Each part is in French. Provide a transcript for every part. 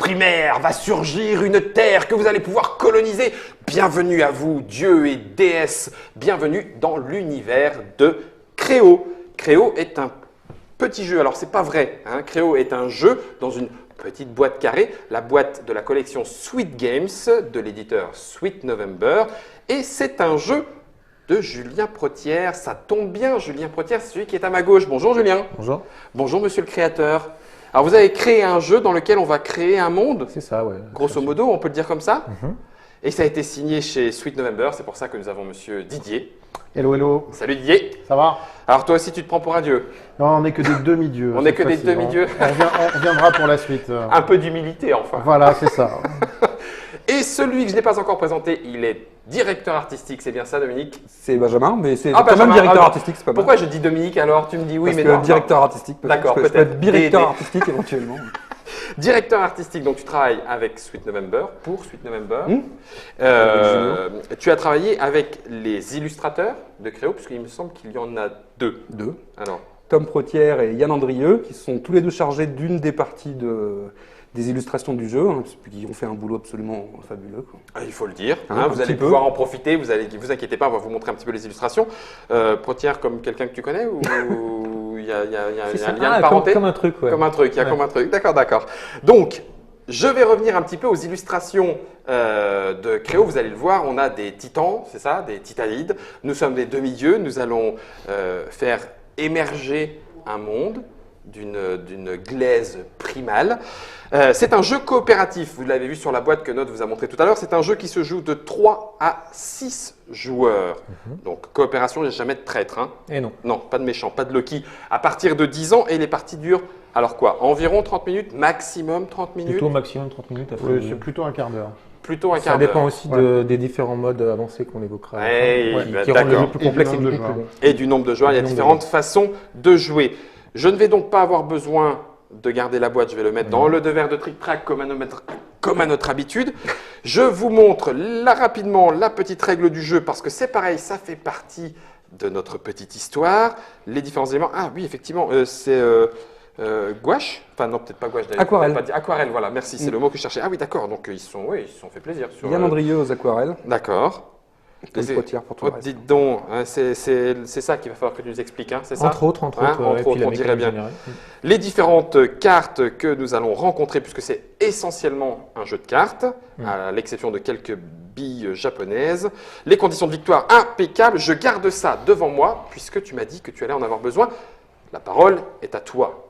primaire va surgir une terre que vous allez pouvoir coloniser. Bienvenue à vous, dieux et déesses. Bienvenue dans l'univers de Créo. Créo est un petit jeu. Alors, c'est pas vrai. Hein. Créo est un jeu dans une petite boîte carrée, la boîte de la collection Sweet Games de l'éditeur Sweet November. Et c'est un jeu de Julien Protière. Ça tombe bien, Julien Protière, c'est celui qui est à ma gauche. Bonjour Julien. Bonjour. Bonjour monsieur le créateur. Alors vous avez créé un jeu dans lequel on va créer un monde. C'est ça, ouais. Grosso modo, on peut le dire comme ça. Mhm. Et ça a été signé chez Sweet November. C'est pour ça que nous avons monsieur Didier. Hello, hello. Salut Didier. Ça va? Alors toi aussi tu te prends pour un dieu. Non, on n'est que des demi-dieux. On n'est cette que des fois-ci. demi-dieux. On reviendra pour la suite. Un peu d'humilité enfin. Voilà, c'est ça. Et celui que je n'ai pas encore présenté, il est directeur artistique. C'est bien ça Dominique? C'est Benjamin, mais c'est Ah, quand Benjamin, même directeur alors, artistique, c'est pas mal. Pourquoi je dis Dominique alors? Tu me dis oui, Parce mais que non. directeur artistique, peut-être. D'accord, Je peux peut-être. être directeur Des- artistique éventuellement. Directeur artistique, donc tu travailles avec Sweet November, pour Sweet November. Tu as travaillé avec les illustrateurs de Créo, puisqu'il me semble qu'il y en a deux. Deux. Alors, Tom Protière et Yann Andrieux, qui sont tous les deux chargés d'une des parties des illustrations du jeu, hein, qui ont fait un boulot absolument fabuleux, quoi. il faut le dire, Un vous allez petit peu. pouvoir en profiter, vous inquiétez pas, on va vous montrer un petit peu les illustrations. Protière comme quelqu'un que tu connais ou il y a un lien de parenté? Comme un truc, ouais. Comme un truc, il y a Ouais. comme un truc. D'accord, d'accord. Donc, je vais revenir un petit peu aux illustrations de Créo. Vous allez le voir, on a des titans, c'est ça, des titanides. Nous sommes des demi-dieux. Nous allons faire émerger un monde d'une glaise primale. C'est un jeu coopératif. Vous l'avez vu sur la boîte que Note vous a montré tout à l'heure. C'est un jeu qui se joue de 3 à 6 joueurs. Donc, coopération, il n'y a jamais de traître. Hein. Et non. Non, pas de méchant, pas de Loki. À partir de 10 ans, et les parties durent, alors quoi, environ 30 minutes, maximum 30 minutes, Plutôt maximum 30 minutes à faire. Oui, c'est plutôt un quart d'heure. plutôt un Ça quart d'heure. dépend aussi des différents modes avancés qu'on évoquera. Ouais, qui rendent le d'accord. jeu plus Et du complexe et nombre du de coup plus joueurs. long. Et du nombre de joueurs, il y a Du nombre de différentes façons de jouer. Je ne vais donc pas avoir besoin de garder la boîte, je vais le mettre dans le devers de Trick Track comme à notre habitude. Je vous montre là rapidement la petite règle du jeu parce que c'est pareil, ça fait partie de notre petite histoire. Les différents éléments. Ah oui, effectivement, c'est gouache. Enfin non, peut-être pas gouache. d'ailleurs. Aquarelle. Pas dit- Aquarelle, voilà, merci, c'est le mot que je cherchais. Ah oui, d'accord, donc ils se sont fait plaisir. Sur, Yann Andrieux aux aquarelles, D'accord. Tom Et- Protière pour tout le Oh, reste. dites donc, hein, c'est ça qu'il va falloir que tu nous expliques, hein, c'est ça? Entre autres, Hein, et entre puis autres, la on dirait mécanique bien. générale. Les différentes cartes que nous allons rencontrer, puisque c'est essentiellement un jeu de cartes, à l'exception de quelques billes japonaises. Les conditions de victoire impeccables. Je garde ça devant moi, puisque tu m'as dit que tu allais en avoir besoin. La parole est à toi.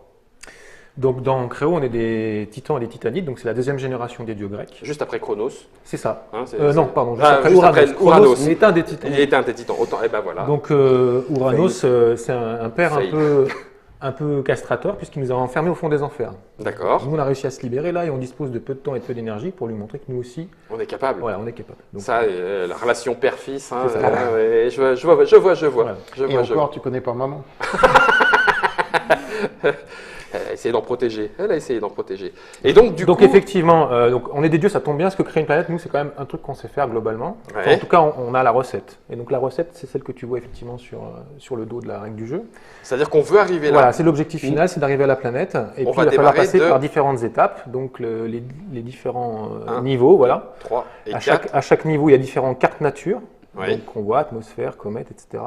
Donc dans Créo, on est des titans et des titanides, donc c'est la deuxième génération des dieux grecs. Juste après Chronos. C'est ça. Hein, c'est- Non, c'est- pardon, juste Ah, après juste Uranos. après Uranos. est un des titans. Il était un des titans. Autant, et ben voilà. Donc Uranos, c'est un père Fail. un peu castrateur puisqu'il nous a enfermés au fond des enfers. D'accord. Nous, on a réussi à se libérer là et on dispose de peu de temps et de peu d'énergie pour lui montrer que nous aussi, On est capable. voilà, on est capable. Donc, Ça, la relation père-fils, hein, C'est ça. ouais, je vois. Voilà. Je Et vois. encore, tu connais pas maman. Elle a essayé d'en protéger. Elle a essayé d'en protéger. Et donc, du Donc coup, effectivement, donc on est des dieux, ça tombe bien, parce que créer une planète, nous, c'est quand même un truc qu'on sait faire globalement. Enfin, Ouais. en tout cas, on a la recette. Et donc la recette, c'est celle que tu vois effectivement sur le dos de la règle du jeu. c'est-à-dire qu'on veut arriver là. Voilà, c'est l'objectif final, c'est d'arriver à la planète. Et On puis va il va falloir démarrer passer de- par différentes étapes, donc les différents Un. niveaux, voilà. 3 et À 4. chaque niveau, il y a différentes cartes nature. Oui. Donc on voit atmosphère, comète, etc.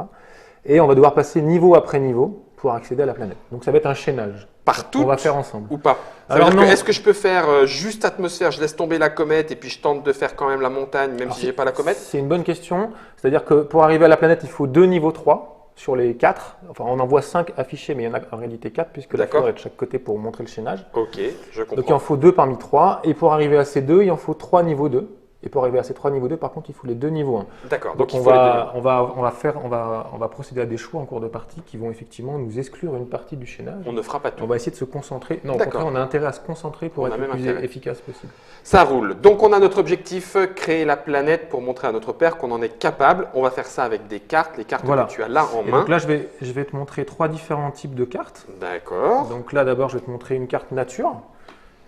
Et on va devoir passer niveau après niveau pour accéder à la planète. Donc ça va être un chaînage Par toutes qu'on va faire ensemble. ou pas? Ça Alors veut dire non. que, est-ce que je peux faire juste atmosphère, je laisse tomber la comète et puis je tente de faire quand même la montagne, même Alors, si j'ai pas la comète? C'est une bonne question. C'est-à-dire que pour arriver à la planète, il faut 2 niveaux 3 sur les 4. Enfin, on en voit 5 affichés, mais il y en a en réalité 4 puisque la D'accord. fleur est de chaque côté pour montrer le chaînage. Ok, je Donc il en comprends. faut 2 parmi 3. Et pour arriver à ces 2, il en faut 3 niveaux 2. Et pour arriver à ces 3 niveaux 2, par contre, il faut les 2 niveaux 1. D'accord, Donc donc il on faut les va, on va procéder à des choix en cours de partie qui vont effectivement nous exclure une partie du chaînage. On ne fera pas tout. On va essayer de se concentrer. Non, au D'accord. contraire, on a intérêt à se concentrer pour On a être le même plus intérêt. efficace possible. Ça roule. Donc on a notre objectif, créer la planète pour montrer à notre père qu'on en est capable. On va faire ça avec des cartes, les cartes Voilà. que tu as là en Et main. donc là, je vais te montrer 3 différents types de cartes. D'accord. Donc là, d'abord, je vais te montrer une carte nature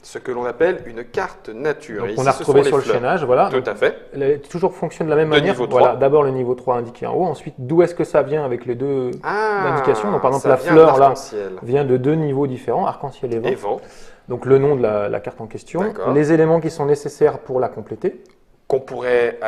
ce que l'on appelle une carte nature. Donc Et on ici, a ce retrouvé sont sur les le fleurs. chaînage, voilà. Tout à fait. Elle toujours fonctionne de la même De manière. niveau Voilà, 3. d'abord le niveau 3 indiqué en haut, ensuite d'où est-ce que ça vient avec les deux indications. Donc par exemple ça la vient fleur là d'arc-en-ciel. vient de deux niveaux différents, arc-en-ciel et vent. Et vent, Donc le nom de la carte en question, D'accord. les éléments qui sont nécessaires pour la compléter. qu'on pourrait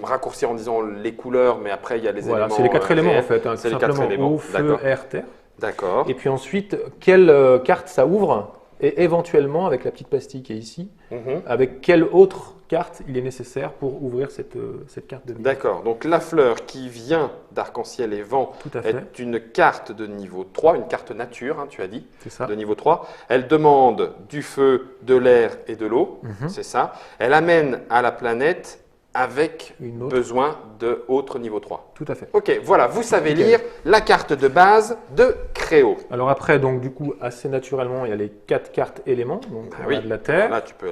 raccourcir en disant les couleurs, mais après il y a les Voilà, éléments. c'est les quatre éléments en réels. fait, hein, C'est tout les quatre simplement éléments. eau, feu, D'accord. air, terre. D'accord. Et puis ensuite, quelle carte ça ouvre et éventuellement, avec la petite pastille qui est ici, Mhm. avec quelle autre carte il est nécessaire pour ouvrir cette carte de niveau. D'accord. Donc la fleur qui vient d'arc-en-ciel et vent Tout à fait, est une carte de niveau 3, une carte nature, hein, tu as dit, c'est ça. de niveau 3. Elle demande du feu, de l'air et de l'eau, Mhm. c'est ça. Elle amène à la planète avec Une autre, besoin de autre niveau 3. tout à fait. Ok, voilà, vous savez Nickel. lire la carte de base de Créo. Alors après, donc du coup, assez naturellement, il y a les 4 cartes éléments. Donc Ah on oui. a de la terre, Là, tu peux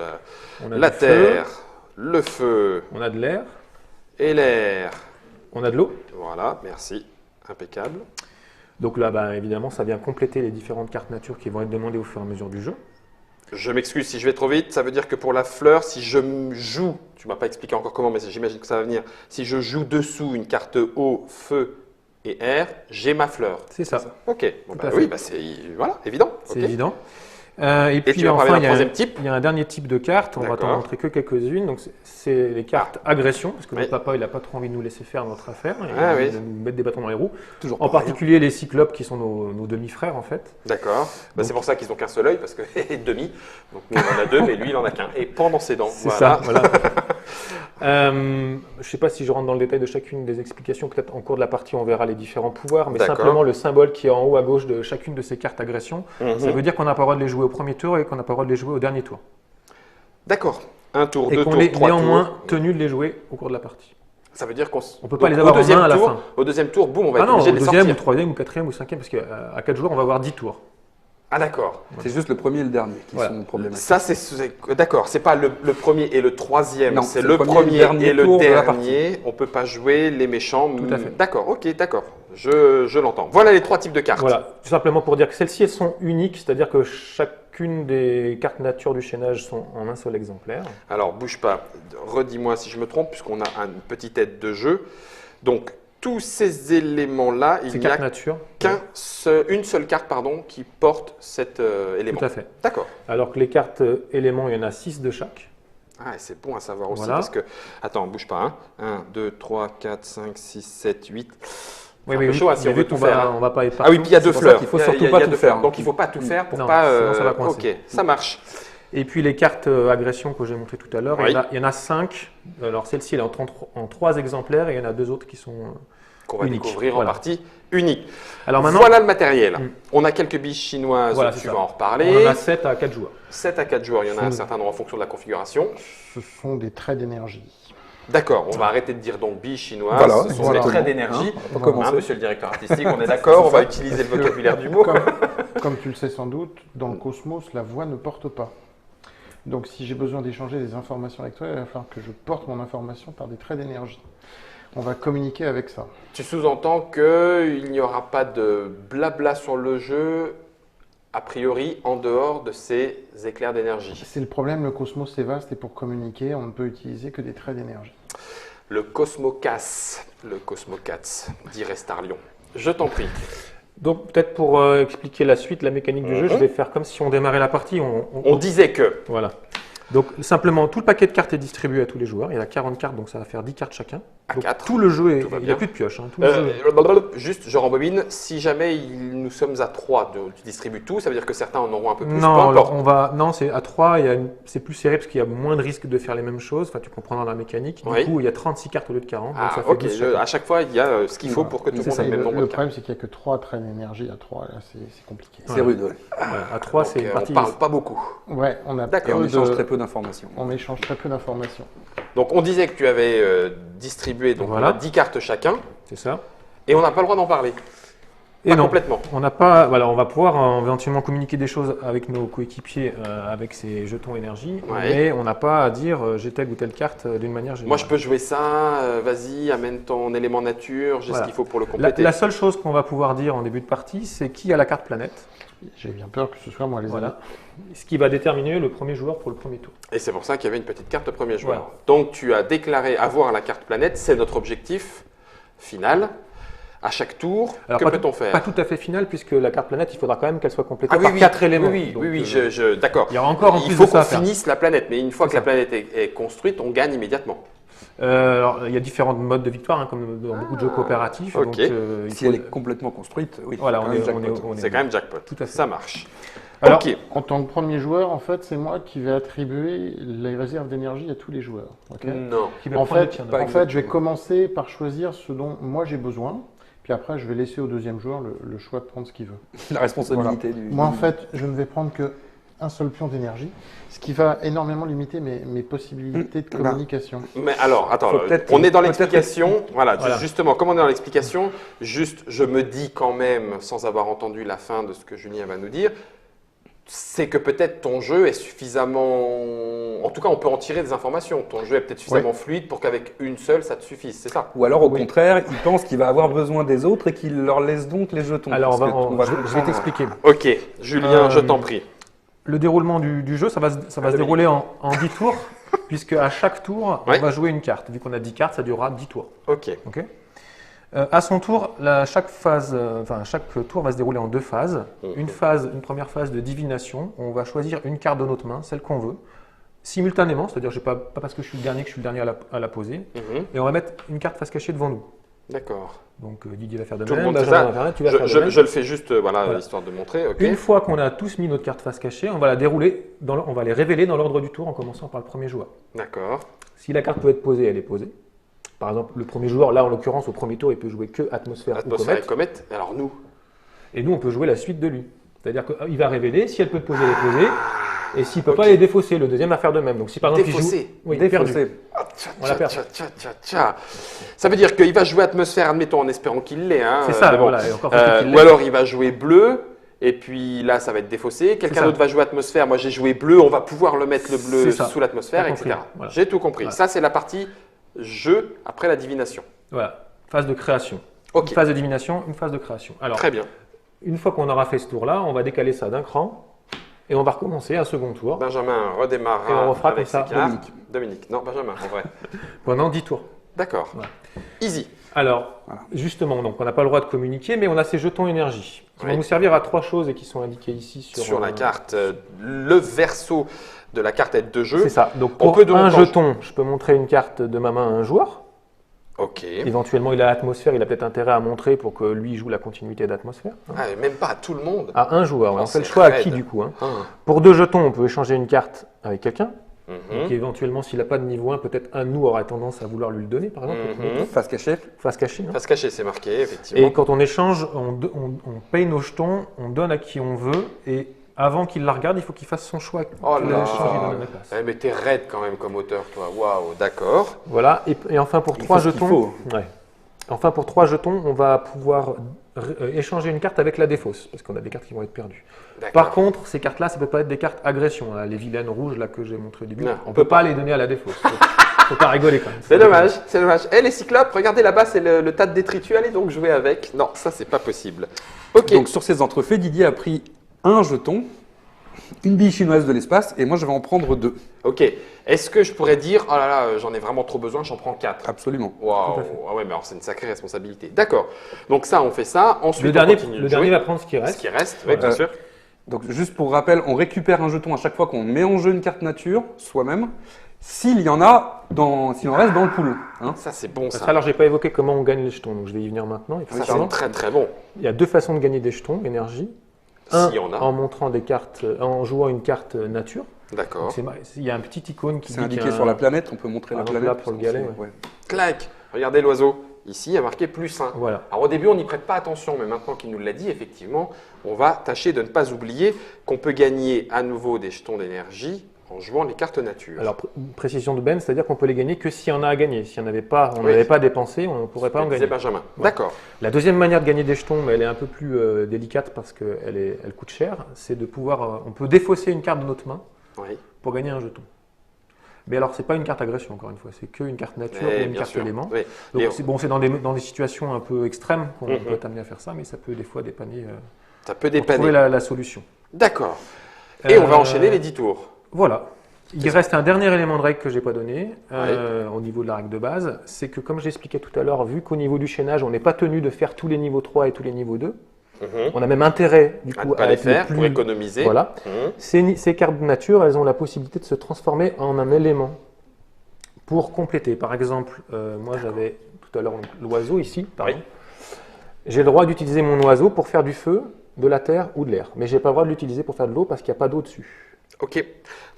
on a la du feu, terre, le feu on a de l'air, et l'air. on a de l'eau. Voilà, merci, impeccable. Donc là, bah, évidemment, ça vient compléter les différentes cartes nature qui vont être demandées au fur et à mesure du jeu. Je m'excuse si je vais trop vite, ça veut dire que pour la fleur, si je joue, tu m'as pas expliqué encore comment, mais j'imagine que ça va venir, si je joue dessous une carte eau, feu et air, j'ai ma fleur. C'est ça, Ok, bon, Tout bah à oui, fait. bah c'est voilà, évident. c'est Ok. évident. Et puis tu vas parler enfin, d'un troisième type. il y a un dernier type de carte, on va t'en D'accord. montrer que quelques-unes. Donc c'est les cartes agression, parce que Oui. notre papa, il n'a pas trop envie de nous laisser faire notre affaire, et Ah oui. de nous mettre des bâtons dans les roues. Toujours En pas rien. particulier les cyclopes qui sont nos demi-frères en fait. D'accord. Bah, Donc- c'est pour ça qu'ils n'ont qu'un seul œil, parce que demi. Donc nous on en a deux, mais lui il en a qu'un. Et pendant ses dents. C'est Voilà. ça, voilà. Je ne sais pas si je rentre dans le détail de chacune des explications, peut-être en cours de la partie on verra les différents pouvoirs, mais D'accord. simplement le symbole qui est en haut à gauche de chacune de ces cartes agression, Mhm. ça veut dire qu'on n'a pas le droit de les jouer au premier tour et qu'on n'a pas le droit de les jouer au dernier tour. D'accord. Un tour, Et deux qu'on tours, est trois néanmoins tours. tenu de les jouer au cours de la partie. Ça veut dire qu'on On peut pas donc, les avoir au en deuxième main à la tour, fin. Au deuxième tour, boum, on va Ah être non, au obligé de les deuxième, ou sortir. troisième, ou quatrième, ou cinquième, parce qu'à 4 joueurs, on va avoir 10 tours. Ah d'accord. C'est juste le premier et le dernier qui Voilà. sont problématiques. Ça d'accord. C'est pas le premier et le troisième. Non, C'est c'est le le premier premier et le dernier et le tour de la dernier. On peut pas jouer les méchants. Tout à fait. D'accord. Ok, d'accord. Je l'entends. Voilà les trois types de cartes. Voilà, tout simplement pour dire que celles-ci, elles sont uniques, c'est-à-dire que chacune des cartes nature du chaînage sont en un seul exemplaire. Alors bouge pas. Redis-moi si je me trompe, puisqu'on a une petite aide de jeu. Donc tous ces éléments-là, il Ces n'y a cartes nature. une seule carte qui porte cet élément. Tout à fait. D'accord. Alors que les cartes éléments, il y en a 6 de chaque. Ah, et c'est bon à savoir aussi Voilà. parce que. Attends, bouge pas. 1, 2, 3, 4, 5, 6, 7, 8. Oui, un peu chaud, hein, si mais on veut vu tout qu'on faire, va, hein. on va pas être Ah oui, puis il y a deux C'est pour ça fleurs. qu'il faut Il y a- surtout il y a pas deux tout fleurs. faire. Donc il ne faut pas tout faire pour Non, pas. sinon ça va coincer. Ok, ça marche. Et puis les cartes agression que j'ai montrées tout à l'heure, Oui. il y en a 5. Alors celle-ci, elle est en 3 exemplaires et il y en a 2 autres qui sont... Qu'on va Unique, découvrir voilà. en partie unique. Alors maintenant, Voilà le matériel. Mm. On a quelques biches chinoises, Voilà, tu c'est vas ça. en on reparler. en a 7 à 4 joueurs. 7 à 4 joueurs, il y en a un Mm. certain nombre en fonction de la configuration. Ce sont des traits d'énergie. D'accord, on va arrêter de dire donc billes chinoises, Voilà, ce sont voilà. des traits d'énergie. Hein, on va Voilà. commencer. Monsieur le directeur artistique, on est d'accord, on va utiliser le vocabulaire du mot. Comme tu le sais sans doute, dans le cosmos, la voix ne porte pas. Donc si j'ai besoin d'échanger des informations avec toi, il va falloir que je porte mon information par des traits d'énergie. On va communiquer avec ça. Tu sous-entends qu'il n'y aura pas de blabla sur le jeu, a priori, en dehors de ces éclairs d'énergie. C'est le problème, le cosmos c'est vaste et pour communiquer, on ne peut utiliser que des traits d'énergie. Le Cosmocas, dit Restarlion. Je t'en prie. Donc peut-être pour expliquer la suite, la mécanique du jeu, je vais faire comme si on démarrait la partie. On disait que. Voilà. Donc simplement, tout le paquet de cartes est distribué à tous les joueurs. Il y a 40 cartes, donc ça va faire 10 cartes chacun. À Donc, 4. tout le jeu, Tout va il n'y bien. a plus de pioche. Hein, tout le jeu. Juste, je rembobine, si jamais nous sommes à 3, tu distribues tout, ça veut dire que certains en auront un peu plus, peu Non, importe. non, c'est à 3, c'est plus serré parce qu'il y a moins de risques de faire les mêmes choses. Enfin, tu comprends dans la mécanique. Du Oui. coup, il y a 36 cartes au lieu de 40. Donc Ah, ça fait ok, 10 chacun. à chaque fois, il y a ce qu'il faut pour que tout le C'est monde ça, ait le même nombre Le de cartes. problème, c'est qu'il n'y a que 3 traits d'énergie à 3, là c'est compliqué. C'est rude, ouais. Voilà, à 3, c'est Donc, une on partie. parle pas beaucoup. Ouais, on a D'accord. Et on peu échange de- très peu d'informations. On échange très peu d'informations. Donc, on disait que tu avais distribué donc, Voilà. on a 10 cartes chacun, C'est ça. et on n'a pas le droit d'en parler. Pas non, complètement. on n'a pas. Voilà, on va pouvoir éventuellement communiquer des choses avec nos coéquipiers avec ces jetons énergie, Ouais. mais on n'a pas à dire j'ai telle ou telle carte d'une manière générale. Moi, je peux jouer ça. Vas-y, amène ton élément nature. J'ai Voilà. ce qu'il faut pour le La, compléter. la seule chose qu'on va pouvoir dire en début de partie, c'est qui a la carte planète. J'ai bien peur que ce soit moi les amis. Voilà. Ce qui va déterminer le premier joueur pour le premier tour. Et c'est pour ça qu'il y avait une petite carte premier joueur. Voilà. Donc, tu as déclaré avoir la carte planète. C'est notre objectif final. À chaque tour, Alors, que pas peut-on tout- faire? Pas tout à fait final, puisque la carte planète, il faudra quand même qu'elle soit complétée Ah oui, par oui, 4 éléments. Oui, Donc, oui, d'accord. il y aura encore en Il plus faut de ça qu'on à faire. finisse la planète, mais une fois que C'est la ça. planète est construite, on gagne immédiatement. Alors, il y a différents modes de victoire, hein, comme dans beaucoup de jeux coopératifs. ok. Donc, il Si faut- elle est complètement construite, oui. Voilà, c'est on quand même est- jackpot. on est- C'est quand même jackpot. Tout à fait. Ça marche. Alors, ok. En tant que premier joueur, en fait, c'est moi qui vais attribuer les réserves d'énergie à tous les joueurs. ok Non. qui va En prendre fait, le tien, pas en d'accord. fait, je vais commencer par choisir ce dont moi j'ai besoin, puis après, je vais laisser au deuxième joueur le choix de prendre ce qu'il veut. La responsabilité du. Moi, en fait, je ne vais prendre que un seul pion d'énergie, ce qui va énormément limiter mes possibilités de Bah. communication. Mais alors, attends, Faut peut-être- on est dans peut-être- l'explication. Voilà, Voilà. justement, comme on est dans l'explication, juste, je me dis quand même, sans avoir entendu la fin de ce que Julien va nous dire, c'est que peut-être ton jeu est suffisamment. En tout cas, on peut en tirer des informations. Ton jeu est peut-être suffisamment fluide pour qu'avec une seule, ça te suffise, c'est ça? Ou alors, au Oui. contraire, il pense qu'il va avoir besoin des autres et qu'il leur laisse donc les jetons. Alors, Parce que on va je vais comprendre. t'expliquer. Ok, Julien, je Euh, t'en prie. Le déroulement du jeu, ça va se dérouler en 10 tours, puisque à chaque tour, Ouais. on va jouer une carte. Vu qu'on a 10 cartes, ça durera 10 tours. Ok, Ok. À son tour, chaque tour va se dérouler en 2 phases. Une première phase de divination. On va choisir une carte de notre main, celle qu'on veut, simultanément, c'est-à-dire pas parce que je suis le dernier que je suis le dernier à la poser. Mhm. Et on va mettre une carte face cachée devant nous. D'accord. Donc Didier va faire de Tout le même, monde fait Benjamin ça. va faire, tu vas faire de même. Je le fais juste, voilà, Voilà. histoire de montrer. Ok. Une fois qu'on a tous mis notre carte face cachée, on va la dérouler, on va les révéler dans l'ordre du tour en commençant par le premier joueur. D'accord. Si la carte peut être posée, elle est posée. Par exemple, le premier joueur, là en l'occurrence, au premier tour, il peut jouer que atmosphère, Atmosphère et ou comète. comète. Alors nous. Et nous, on peut jouer la suite de lui. C'est-à-dire qu'il va révéler, si elle peut te poser, elle est posée. Et s'il ne peut Ok. pas, elle est défaussée. Le deuxième va faire de même. Donc si par exemple, il joue. Défaussé. Oui, Défaussé. perdu. Ah, tcha, On l'a tcha, perdu. tcha, tcha, tcha. Ça veut dire qu'il va jouer atmosphère, admettons, en espérant qu'il l'ait. Hein, C'est ça, mais bon. voilà. Et encore faut-il qu'il Ou l'ait. alors il va jouer bleu, et puis là ça va être défaussé. Quelqu'un ça. d'autre va jouer atmosphère. Moi j'ai joué bleu, on va pouvoir le mettre le bleu C'est ça. sous l'atmosphère, T'as etc. compris, voilà. J'ai tout compris. Voilà. Ça c'est la partie jeu après la divination. Voilà. Phase de création. Ok, Une phase de divination, une phase de création. Alors, très bien. une fois qu'on aura fait ce tour-là, on va décaler ça d'un cran. Et on va recommencer un second tour Benjamin redémarrera Et on refera avec comme ça. ses cartes. Dominique. Non, Benjamin, en vrai. pendant 10 tours. D'accord. Voilà. Easy. Alors, Voilà. justement, donc on n'a pas le droit de communiquer, mais on a ces jetons énergie qui Oui. vont nous servir à 3 choses et qui sont indiquées ici Sur la euh, carte, le verso de la carte aide de jeu. C'est ça. Donc On pour peut donc un changer. jeton, je peux montrer une carte de ma main à un joueur. Ok. Éventuellement, il a l'atmosphère, il a peut-être intérêt à montrer pour que lui joue la continuité d'atmosphère. Ah, et même pas à tout le monde. À un joueur. Ah, On fait le c'est choix à raide. qui du coup, hein. Ah. Pour 2 jetons, on peut échanger une carte avec quelqu'un. Mhm. Donc éventuellement, s'il n'a pas de niveau 1, peut-être un de nous aura tendance à vouloir lui le donner, par exemple, Mhm. Face cachée. face cachée. hein. Face cachée, c'est marqué, effectivement. Et quand on échange, on paye nos jetons, on donne à qui on veut, et avant qu'il la regarde, il faut qu'il fasse son choix. Oh qu'il là a échangé, il donne à la place. Eh, mais t'es raide quand même comme auteur, toi. Waouh, d'accord. Voilà, et enfin pour Il 3 faut ce qu'il jetons, faut. ouais. Enfin pour 3 jetons, on va pouvoir échanger une carte avec la défausse, parce qu'on a des cartes qui vont être perdues. D'accord. Par contre, ces cartes-là, ça peut pas être des cartes agression. Là, les vilaines rouges là que j'ai montré au début, Non, on peut pas les donner à la défausse. Faut pas rigoler quand même. C'est dommage, c'est dommage. Eh, les cyclopes, regardez là-bas, c'est le tas de détritus. Allez donc jouer avec. Non, ça, c'est pas possible. Ok. Donc sur ces entrefaits, Didier a pris un jeton, une bille chinoise de l'espace, et moi je vais en prendre 2. Ok. Est-ce que je pourrais dire, oh là là, j'en ai vraiment trop besoin, j'en prends 4. Absolument. Waouh. Tout à fait. Ah ouais, mais alors c'est une sacrée responsabilité. D'accord. Donc ça, on fait ça. Ensuite, Le dernier, on continue de le dernier jouer. va prendre ce qui Ce reste. qui reste, oui, bien Euh, sûr. Donc juste pour rappel, on récupère un jeton à chaque fois qu'on met en jeu une carte nature, soi-même, s'il y en a, s'il en reste dans le pool. Hein. Ça, c'est bon, Ça, ça. alors, j'ai pas évoqué comment on gagne les jetons, donc je vais y venir maintenant. Il faut Ça, savoir. c'est très très bon. Il y a 2 façons de gagner des jetons énergie. Un, S'il y en a. en montrant des cartes, en jouant une carte nature. D'accord. Donc, il y a un petit icône qui C'est dit indiqué qu'il y a sur un- la planète, on peut montrer la Par exemple, planète. là, pour le parce qu'on galet, sait- ouais. Clac. Regardez l'oiseau. Ici, il y a marqué +1. Voilà. Alors au début, on n'y prête pas attention, mais maintenant qu'il nous l'a dit, effectivement, on va tâcher de ne pas oublier qu'on peut gagner à nouveau des jetons d'énergie en jouant les cartes nature. Alors, précision de Ben, c'est-à-dire qu'on peut les gagner que s'il y en a à gagner. S'il n'y en avait pas, on n'avait pas dépensé, on ne pourrait pas en disait gagner. Benjamin. Ouais. D'accord. La deuxième manière de gagner des jetons, mais elle est un peu plus délicate parce qu'elle coûte cher, c'est de pouvoir, on peut défausser une carte de notre main Oui. pour gagner un jeton. Mais alors, c'est pas une carte agression, encore une fois, c'est qu'une carte nature ou une bien carte sûr. élément. Oui. Donc, Et c'est dans des situations un peu extrêmes qu'on Mhm. peut être amené à faire ça, mais ça peut des fois dépanner, ça peut pour trouver dépanner. la solution. D'accord. Et on va Euh, enchaîner les 10 tours. Voilà. Il reste un dernier élément de règle que je n'ai pas donné au niveau de la règle de base, c'est que comme j'expliquais tout à l'heure, vu qu'au niveau du chaînage, on n'est pas tenu de faire tous les niveaux 3 et tous les niveaux 2, Mhm. on a même intérêt du À coup ne pas à les être le faire plus... pour économiser. Voilà. Mhm. Ces cartes de nature, elles ont la possibilité de se transformer en un élément pour compléter. Par exemple, moi j'avais tout à l'heure l'oiseau ici, pardon. Oui. J'ai le droit d'utiliser mon oiseau pour faire du feu, de la terre ou de l'air, mais je n'ai pas le droit de l'utiliser pour faire de l'eau parce qu'il n'y a pas d'eau dessus. Ok.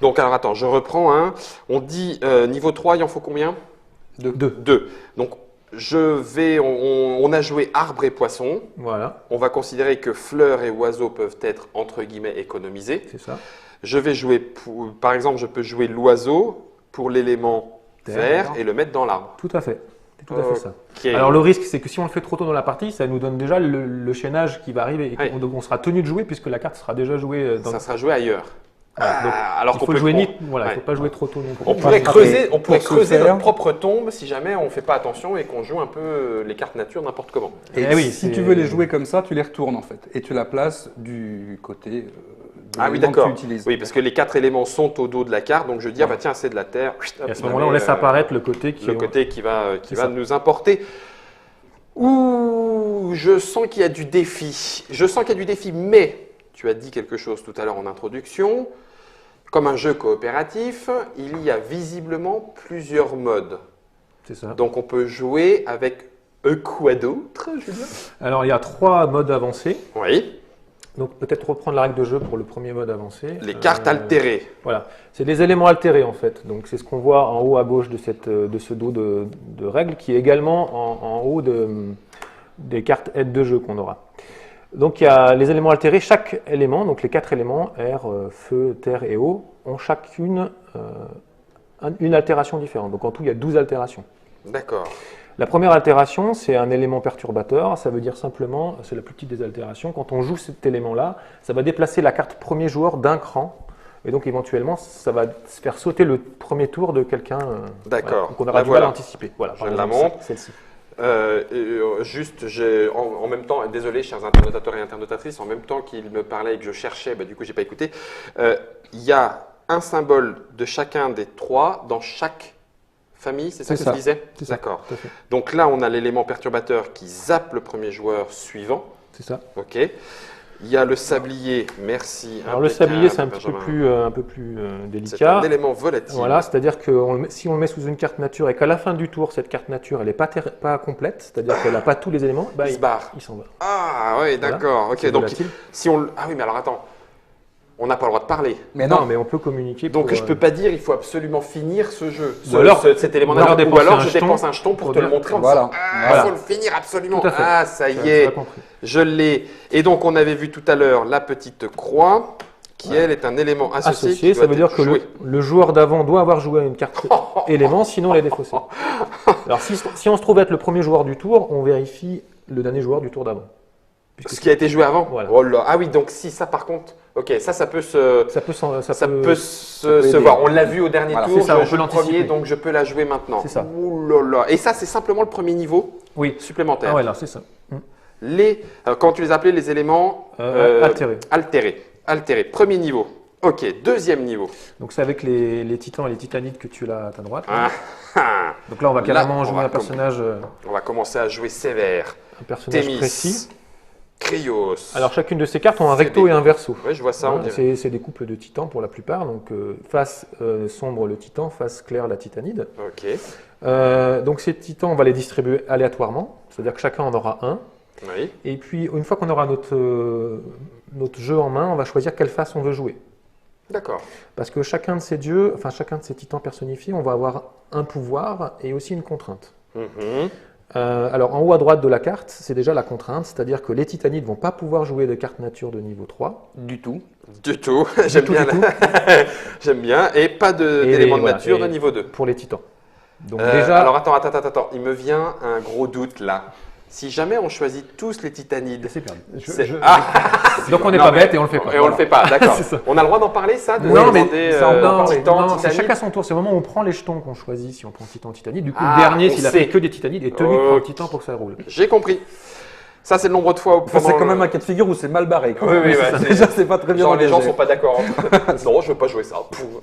Donc, alors attends, je reprends. Hein. On dit niveau 3, il en faut combien? 2. 2. Donc, on a joué arbre et poisson. Voilà, On va considérer que fleurs et oiseaux peuvent être, entre guillemets, économisés. c'est ça. Je vais jouer, par exemple, je peux jouer l'oiseau pour l'élément Terre, vert d'accord. et le mettre dans l'arbre. Tout à fait. C'est tout à fait ça. Ok. Alors le risque, c'est que si on le fait trop tôt dans la partie, ça nous donne déjà le chaînage qui va arriver. Et Oui. donc on sera tenu de jouer puisque la carte sera déjà jouée dans Ça sera joué ailleurs. Voilà, donc, Alors il qu'on faut peut jouer ouais. voilà, il faut pas jouer trop tôt non plus. On pourrait Après, creuser, pour ce creuser faire- notre propre tombe si jamais on ne fait pas attention et qu'on joue un peu les cartes nature n'importe comment. Et Eh oui, si c'est- tu veux les jouer comme ça, tu les retournes en fait. Et tu la places du côté de Ah oui, l'élément que d'accord. tu utilises. Oui, parce que les 4 éléments sont au dos de la carte, donc je dis, ah bah tiens, c'est de la terre. Et à ce moment-là, on laisse apparaître le côté qui le côté qui va C'est ça. nous importer. Ouh, je sens qu'il y a du défi. Je sens qu'il y a du défi, mais tu as dit quelque chose tout à l'heure en introduction. Comme un jeu coopératif, il y a visiblement plusieurs modes. C'est ça. Donc on peut jouer avec quoi d'autre, Julien? Alors il y a 3 modes avancés. Oui, Donc peut-être reprendre la règle de jeu pour le premier mode avancé. les cartes altérées. Voilà, c'est des éléments altérés en fait. Donc c'est ce qu'on voit en haut à gauche de ce dos de règles qui est également en haut des cartes aides de jeu qu'on aura. Donc il y a les éléments altérés, chaque élément, donc les 4 éléments, air, feu, terre et eau, ont chacune une altération différente. Donc en tout il y a 12 altérations. D'accord. La première altération, c'est un élément perturbateur. Ça veut dire simplement, c'est la plus petite des altérations, quand on joue cet élément-là, ça va déplacer la carte premier joueur d'un cran. Et donc éventuellement, ça va se faire sauter le premier tour de quelqu'un. D'accord. Voilà. Donc on La aura du voilà. mal à anticiper. Voilà, Je par la exemple, montre. celle-ci. Juste, en même temps, désolé chers internautateurs et internautatrices, en même temps qu'il me parlait et que je cherchais, du coup j'ai pas écouté, il y a un symbole de chacun des 3 dans chaque famille, c'est ça C'est que ça. je disais? C'est ça. D'accord. Tout à fait. Donc là on a l'élément perturbateur qui zappe le premier joueur suivant, C'est ça. ok. Il y a le sablier, merci. Alors le impeccable, sablier, c'est un petit Benjamin. peu plus C'est délicat. un élément volatile. Voilà, c'est-à-dire que si on le met sous une carte nature et qu'à la fin du tour, cette carte nature, elle n'est pas complète, c'est-à-dire qu'elle n'a pas tous les éléments, bah, Il se barre. il s'en va. Ah oui, Voilà. d'accord. Ok, C'est donc volatile. si on, ah oui, mais alors attends, on n'a pas le droit de parler. Mais Non, non, mais on peut communiquer. Donc pour, je peux pas dire il faut absolument finir ce jeu, Ou alors- cet élément ou alors nature, ou dépenser alors un je jeton dépense un jeton pour pour te le dire- montrer en Voilà. disant ah, Voilà. faut le finir absolument. Tout à fait. Ah ça y Tu est, as compris. je l'ai. Et donc on avait vu tout à l'heure la petite croix qui elle est un élément associé. qui Associé, ça doit veut dire être que joué. le joueur d'avant doit avoir joué à une carte élément, sinon elle est défaussée. Alors si on se trouve être le premier joueur du tour, on vérifie le dernier joueur du tour d'avant. Ce qui a été joué avant. Voilà. Oh là. Ah oui, donc si ça par contre, ok, ça peut se. Ça peut, Ça peut se aider. voir. On l'a vu au dernier Voilà, tour, c'est ça, on je peut joue le l'anticiper. premier, donc je peux la jouer maintenant. C'est ça. Ouh là là. Et ça, c'est simplement le premier niveau Oui. supplémentaire. Ah ouais, là, c'est ça. Quand tu les appelais les éléments Altérés. altérés. Premier niveau. Ok, deuxième niveau. Donc c'est avec les titans et les titanides que tu as à ta droite. Ah, ah. Donc là, on va Là, carrément on jouer va un personnage, On va commencer à jouer sévère. précis. Thémis, Krios. Alors chacune de ces cartes ont un C'est recto des- et un verso. Oui, je vois ça. on Voilà, dirait. c'est des couples de titans pour la plupart. Donc face sombre le titan, face claire la titanide. Ok. Donc ces titans, on va les distribuer aléatoirement, c'est-à-dire que chacun en aura un. Oui. Et puis une fois qu'on aura notre jeu en main, on va choisir quelle face on veut jouer. D'accord. Parce que chacun de ces dieux, enfin chacun de ces titans personnifiés, on va avoir un pouvoir et aussi une contrainte. Mhm. Alors, en haut à droite de la carte, c'est déjà la contrainte, c'est-à-dire que les titanides ne vont pas pouvoir jouer de cartes nature de niveau 3. Du tout. Du tout. J'aime bien. J'aime bien. Et pas d'éléments de voilà, nature de et niveau 2. Pour les titans. Donc déjà, Alors attends. Il me vient un gros doute là. Si jamais on choisit tous les titanides, c'est perdu. donc on n'est pas bête et on le fait pas. Et on le fait pas, d'accord. C'est ça. On a le droit d'en parler, ça, de Non, mais demander, ça, on peut en parler. titan, Non, c'est titanide. chacun son tour. C'est au moment où on prend les jetons qu'on choisit. Si on prend titan, titanide, du coup, Ah, le dernier, on s'il a sait. fait que des titanides, est tenu de prendre titan pour que ça roule. J'ai compris. Ça, c'est le nombre de fois où Enfin, c'est quand même un cas de figure où c'est mal barré. Quoi. Oui, ouais, Déjà, c'est pas très bien Genre, les gens engagé. sont pas d'accord. Non, je veux pas jouer ça.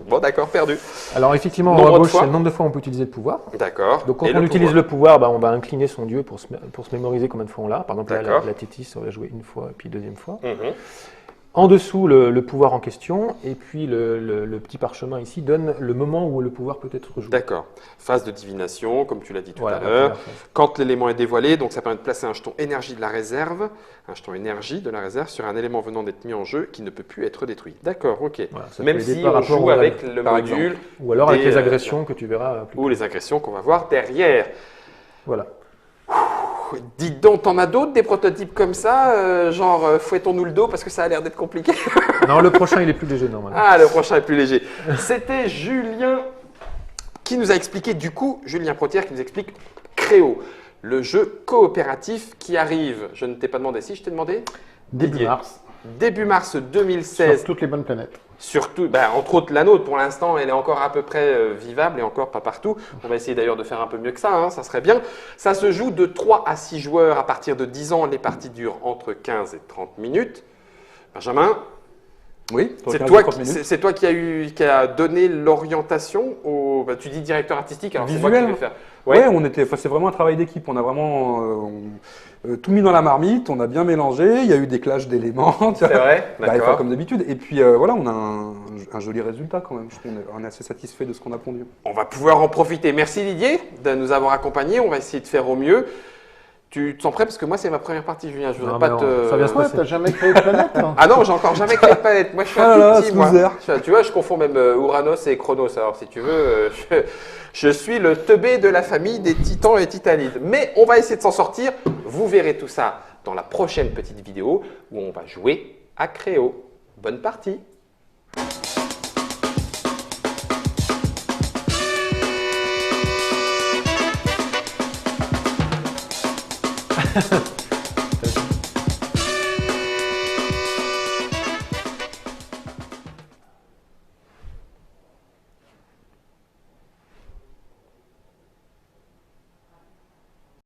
Bon, d'accord, perdu. Alors, effectivement, en Nombre haut à de gauche, fois. c'est le nombre de fois où on peut utiliser le pouvoir. D'accord. Donc, quand Et on le utilise pouvoir. le pouvoir, bah, on va incliner son dieu pour se mémoriser combien de fois on l'a. Par exemple, là, D'accord. la Tétis, on va jouer une fois et puis deuxième fois. Mhm. En dessous, le pouvoir en question. Et puis, le petit parchemin ici donne le moment où le pouvoir peut être rejoué. D'accord. Phase de divination, comme tu l'as dit tout Voilà, à la l'heure. première phase. Quand l'élément est dévoilé, donc ça permet de placer un jeton énergie de la réserve, sur un élément venant d'être mis en jeu qui ne peut plus être détruit. D'accord, ok. Voilà, ça Même peut aider si par on rapport joue aux avec règles, le par module Ou alors avec des, les agressions que tu verras plus ou tard. les agressions qu'on va voir derrière. Voilà. Dis donc, t'en as d'autres des prototypes comme ça, genre fouettons-nous le dos parce que ça a l'air d'être compliqué. Non, le prochain, il est plus léger normalement. Ah, le prochain est plus léger. C'était Julien qui nous a expliqué, du coup, Julien Protière qui nous explique Créo, le jeu coopératif qui arrive. Je ne t'ai pas demandé si, je t'ai demandé Début Didier. mars, Début mars 2016. sur toutes les bonnes planètes. Surtout, entre autres la nôtre, pour l'instant, elle est encore à peu près vivable et encore pas partout. On va essayer d'ailleurs de faire un peu mieux que ça, hein, ça serait bien. Ça se joue de 3 à 6 joueurs à partir de 10 ans. Les parties durent entre 15 et 30 minutes. Benjamin, Oui, c'est toi qui a donné l'orientation au. Tu dis directeur artistique, alors c'est moi qui Visuel. vais faire. Ouais, c'est vraiment un travail d'équipe. On a vraiment tout mis dans la marmite, on a bien mélangé, il y a eu des clashs d'éléments. C'est vrai, d'accord. Comme d'habitude. Et puis voilà, on a un joli résultat quand même. Je trouve qu'on est assez satisfait de ce qu'on a pondu. On va pouvoir en profiter. Merci Didier de nous avoir accompagnés. On va essayer de faire au mieux. Tu te sens prêt? Parce que moi, c'est ma première partie, Julien. Je voudrais Non, pas mais te. ça va bien se Ouais, passer. t'as jamais créé de planète hein Ah non, j'ai encore jamais créé de planète. Moi, je suis Ah un là tout là, petit, moi. loser. Tu vois, je confonds même Uranus et Chronos. Alors, si tu veux, je suis le teubé de la famille des titans et titanides. Mais on va essayer de s'en sortir. Vous verrez tout ça dans la prochaine petite vidéo où on va jouer à Créo. Bonne partie.